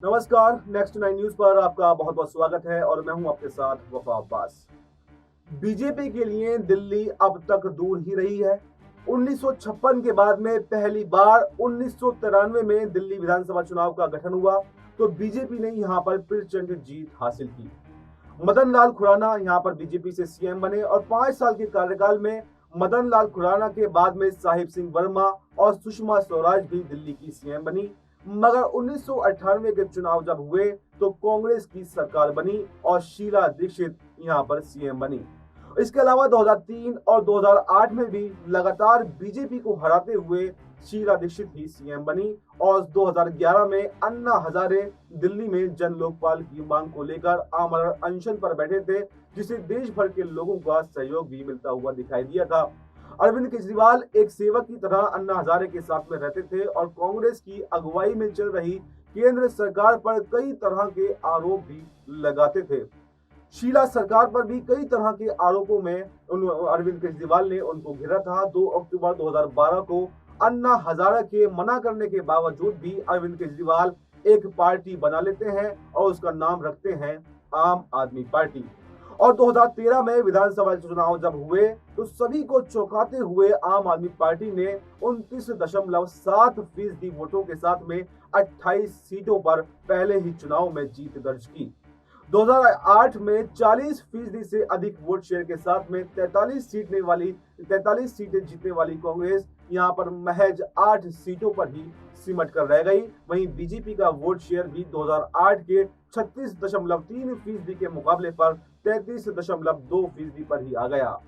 नमस्कार। Next 9 news पर आपका बहुत बहुत स्वागत है और मैं हूं आपके साथ वफा अब्बास। बीजेपी के लिए दिल्ली अब तक दूर ही रही है। 1956 के बाद में पहली बार 1993 में दिल्ली विधानसभा चुनाव का गठन हुआ तो बीजेपी ने यहां पर प्रचंड जीत हासिल की। मदन लाल खुराना यहां पर बीजेपी से सीएम बने और 5 साल के कार्यकाल में मदन लाल खुराना के बाद में साहिब सिंह वर्मा और सुषमा स्वराज भी दिल्ली की सीएम बनी। मगर 1998 के चुनाव जब हुए तो कांग्रेस की सरकार बनी और शीला दीक्षित यहां पर सीएम बनी। इसके अलावा 2003 और 2008 में भी लगातार बीजेपी को हराते हुए शीला दीक्षित ही सीएम बनी और 2011 में अन्ना हजारे दिल्ली में जन लोकपाल की मांग को लेकर आमरण अनशन पर बैठे थे, जिसे देश भर के लोगों का सहयोग भी मिलता हुआ दिखाई दिया था। अरविंद केजरीवाल एक सेवक की तरह अन्ना हजारे के साथ में रहते थे और कांग्रेस की अगुवाई में चल रही केंद्र सरकार पर कई तरह के आरोप भी लगाते थे। शीला सरकार पर भी कई तरह के आरोपों में अरविंद केजरीवाल ने उनको घेरा था। 2 अक्टूबर 2012 को अन्ना हजारे के मना करने के बावजूद भी अरविंद केजरीवाल एक पार्टी बना लेते हैं और उसका नाम रखते हैं आम आदमी पार्टी। और 2013 में विधानसभा चुनाव जब हुए तो सभी को चौंकाते हुए आम आदमी पार्टी ने 29.7% वोटों के साथ में 28 सीटों पर पहले ही चुनाव में जीत दर्ज की। 2008 में 40% से अधिक वोट शेयर के साथ में 43 सीटें जीतने वाली कांग्रेस यहां पर महज 8 सीटों पर ही सिमट कर रह गई। वहीं बीजेपी का वोट शेयर भी 2008 के 36.3% के मुकाबले पर 33.2% पर ही आ गया।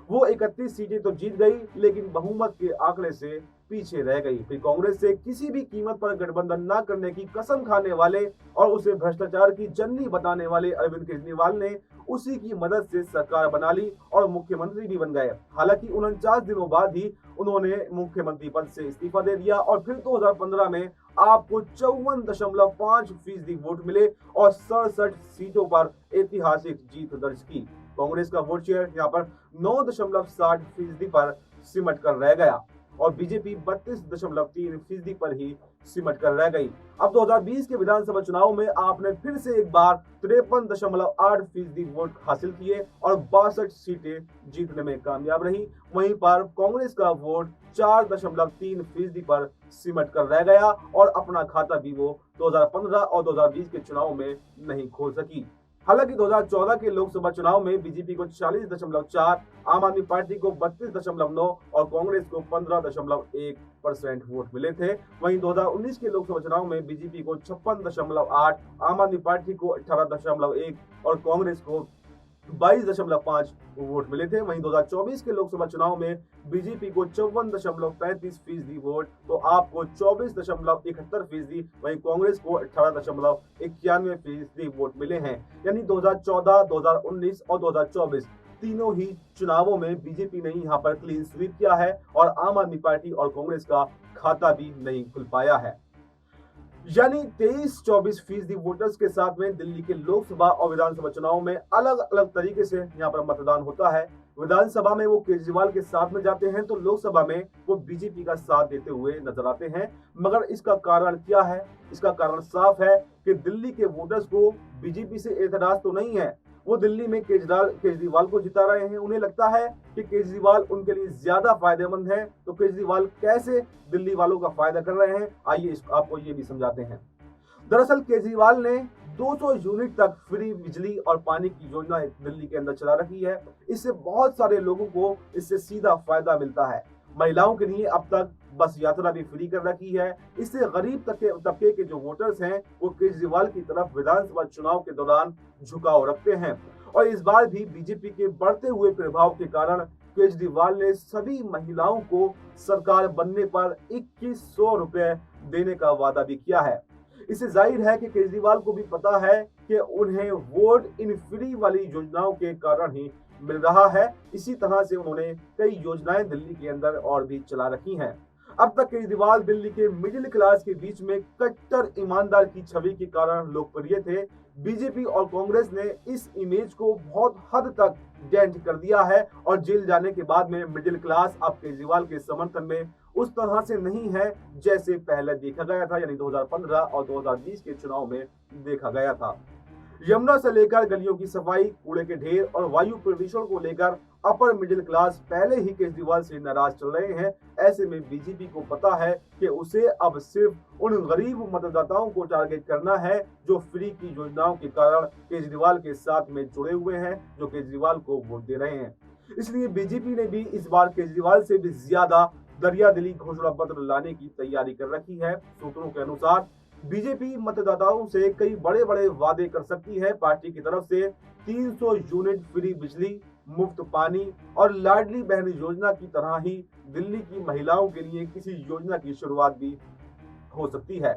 वो 31 सीटें तो जीत गई लेकिन बहुमत के आंकड़े से पीछे रह गई। फिर कांग्रेस से किसी भी कीमत पर गठबंधन न करने की कसम खाने वाले और उसे भ्रष्टाचार की जननी बताने वाले अरविंद केजरीवाल ने उसी की मदद से सरकार बना ली और मुख्यमंत्री भी बन गए। हालांकि 49 दिनों बाद ही उन्होंने मुख्यमंत्री पद से इस्तीफा दे दिया और फिर 2015 में आपको 54.5% वोट मिले और 67 सीटों पर ऐतिहासिक जीत दर्ज की। कांग्रेस का वोट शेयर यहाँ पर 9.60% पर सिमट कर रह गया और बीजेपी 32.3% पर ही सिमट कर रह गई। अब 2020 के विधानसभा चुनाव में आपने फिर से एक बार 53.8% वोट हासिल किए और 62 सीटें जीतने में कामयाब रही। वहीं पर कांग्रेस का वोट 4.3% पर सिमट कर रह गया और अपना खाता भी वो 2015 और 2020 के चुनाव में नहीं खोल सकी। हालांकि 2014 के लोकसभा चुनाव में बीजेपी को 40.4, आम आदमी पार्टी को 32.9 और कांग्रेस को 15.1% वोट मिले थे। वहीं 2019 के लोकसभा चुनाव में बीजेपी को 56.8, आम आदमी पार्टी को 18.1 और कांग्रेस को 22.5 वोट मिले थे। वहीं 2024 के लोकसभा चुनाव में बीजेपी को 54.35% वोट तो आपको 24.71%, वहीं कांग्रेस को 18.91% वोट मिले हैं। यानी 2014, 2019 और 2024 तीनों ही चुनावों में बीजेपी ने यहां पर क्लीन स्वीप किया है और आम आदमी पार्टी और कांग्रेस का खाता भी नहीं खुल पाया है। यानी 23-24% वोटर्स के साथ में दिल्ली के लोकसभा और विधानसभा चुनाव में अलग अलग तरीके से यहाँ पर मतदान होता है। विधानसभा में वो केजरीवाल के साथ में जाते हैं तो लोकसभा में वो बीजेपी का साथ देते हुए नजर आते हैं। मगर इसका कारण क्या है? इसका कारण साफ है कि दिल्ली के वोटर्स को बीजेपी से एतराज तो नहीं है। वो दिल्ली में केजरीवाल को जिता रहे हैं। उन्हें लगता है कि केजरीवाल उनके लिए ज्यादा फायदेमंद है, तो केजरीवाल कैसे दिल्ली वालों का फायदा कर रहे हैं, आइए आपको ये भी समझाते हैं। दरअसल केजरीवाल ने 200 यूनिट तक फ्री बिजली और पानी की योजना दिल्ली के अंदर चला रखी है। इससे बहुत सारे लोगों को इससे सीधा फायदा मिलता है। महिलाओं के लिए अब तक बस यात्रा भी फ्री कर रखी है। इससे गरीब तबके के जो वोटर्स हैं वो केजरीवाल की तरफ विधानसभा चुनाव के दौरान झुकाव रखते हैं और इस बार भी बीजेपी के बढ़ते हुए प्रभाव के कारण केजरीवाल ने सभी महिलाओं को सरकार बनने पर 2100 रुपए देने का वादा भी किया है। इससे जाहिर है कि केजरीवाल को भी पता है कि उन्हें वोट इन फ्री वाली योजनाओं के कारण ही मिल रहा है। इसी तरह से उन्होंने कई योजनाएं दिल्ली के अंदर और भी चला रखी हैं। अब तक केजरीवाल दिल्ली के मिडिल क्लास के बीच में कट्टर ईमानदार की छवि के कारण लोकप्रिय थे। बीजेपी और कांग्रेस ने इस इमेज को बहुत हद तक डेंट कर दिया है और जेल जाने के बाद में मिडिल क्लास अब केजरीवाल के समर्थन में उस तरह से नहीं है जैसे पहले देखा गया था, यानी 2015 और 2020 के चुनाव में देखा गया था। यमुना से लेकर गलियों की सफाई, कूड़े के ढेर और वायु प्रदूषण को लेकर अपर मिडिल क्लास पहले ही केजरीवाल से नाराज चल रहे हैं। ऐसे में बीजेपी को पता है कि उसे अब सिर्फ उन गरीब मतदाताओं को टारगेट करना है जो फ्री की योजनाओं के कारण केजरीवाल के साथ में जुड़े हुए हैं, जो केजरीवाल को वोट दे रहे हैं। इसलिए बीजेपी ने भी इस बार केजरीवाल से भी ज्यादा दरियादिली घोषणा पत्र लाने की तैयारी कर रखी है। सूत्रों के अनुसार बीजेपी मतदाताओं से कई बड़े बड़े वादे कर सकती है। पार्टी की तरफ से 300 यूनिट फ्री बिजली, मुफ्त पानी और लाडली बहन योजना की तरह ही दिल्ली की महिलाओं के लिए किसी योजना की शुरुआत भी हो सकती है।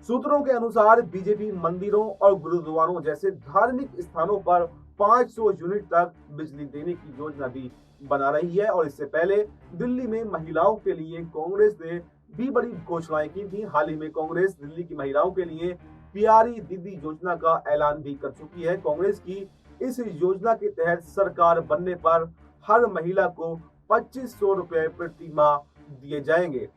सूत्रों के अनुसार बीजेपी मंदिरों और गुरुद्वारों जैसे धार्मिक स्थानों पर 500 यूनिट तक बिजली देने की योजना भी बना रही है। और इससे पहले दिल्ली में महिलाओं के लिए कांग्रेस ने भी बड़ी घोषणाएं की थी। हाल ही में कांग्रेस दिल्ली की महिलाओं के लिए प्यारी दीदी योजना का ऐलान भी कर चुकी है। कांग्रेस की इस योजना के तहत सरकार बनने पर हर महिला को 2500 रुपए प्रति माह दिए जाएंगे।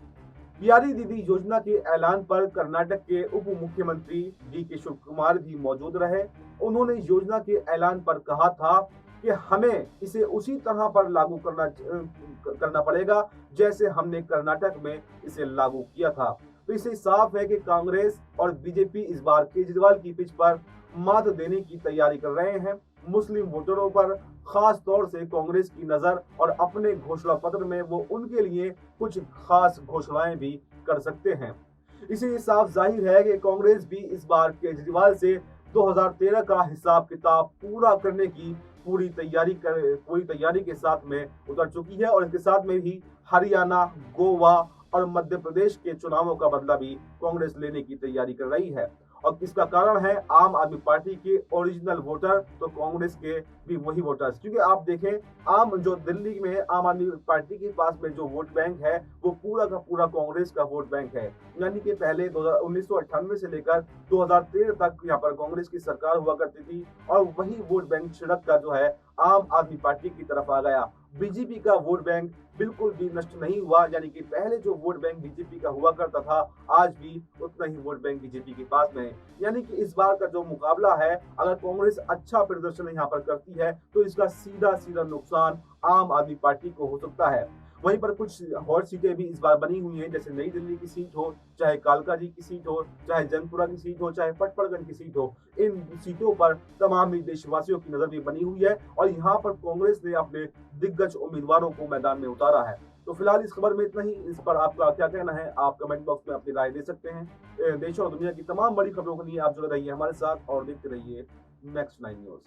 प्यारी दीदी योजना के ऐलान पर कर्नाटक के उप मुख्यमंत्री डीके शिव कुमार भी मौजूद रहे। उन्होंने योजना के ऐलान पर कहा था कि हमें इसे उसी तरह पर लागू करना पड़ेगा जैसे हमने कर्नाटक में इसे लागू किया था। तो इससे साफ है कि कांग्रेस और बीजेपी इस बार केजरीवाल की पिच पर मात देने की तैयारी कर रहे हैं। मुस्लिम वोटरों पर खास तौर से कांग्रेस की नजर, और अपने घोषणा पत्र में वो उनके लिए कुछ खास घोषणाएं भी कर सकते हैं। इसे साफ जाहिर है कि कांग्रेस भी इस बार केजरीवाल से 2013 का हिसाब किताब पूरा करने की पूरी तैयारी के साथ में उतर चुकी है। और इसके साथ में ही हरियाणा, गोवा और मध्य प्रदेश के चुनावों का बदला भी कांग्रेस लेने की तैयारी कर रही है। और इसका कारण है आम आदमी पार्टी के ओरिजिनल वोटर, तो कांग्रेस के भी वही वोटर्स। क्योंकि आप देखें, आम जो दिल्ली में आम आदमी पार्टी के पास में जो वोट बैंक है वो पूरा का पूरा कांग्रेस का वोट बैंक है। यानी कि पहले 1998 से लेकर 2013 तक यहाँ पर कांग्रेस की सरकार हुआ करती थी, और वही वोट बैंक छिड़क का जो है आम आदमी पार्टी की तरफ आ गया। बीजेपी का वोट बैंक बिल्कुल भी नष्ट नहीं हुआ, यानी कि पहले जो वोट बैंक बीजेपी का हुआ करता था आज भी उतना ही वोट बैंक बीजेपी के पास में है। यानी कि इस बार का जो मुकाबला है, अगर कांग्रेस अच्छा प्रदर्शन यहाँ पर करती है तो इसका सीधा सीधा नुकसान आम आदमी पार्टी को हो सकता है। वहीं पर कुछ हॉट सीटें भी इस बार बनी हुई हैं, जैसे नई दिल्ली की सीट हो, चाहे कालकाजी की सीट हो, चाहे जंगपुरा की सीट हो, चाहे पटपड़गंज की सीट हो। इन सीटों पर तमाम ही देशवासियों की नजर भी बनी हुई है, और यहाँ पर कांग्रेस ने अपने दिग्गज उम्मीदवारों को मैदान में उतारा है। तो फिलहाल इस खबर में इतना ही। इस पर आपका क्या कहना है, आप कमेंट बॉक्स में अपनी राय दे सकते हैं। देश और दुनिया की तमाम बड़ी खबरों के लिए आप जुड़े रहिए हमारे साथ और देखते रहिए नेक्स्ट 9 न्यूज।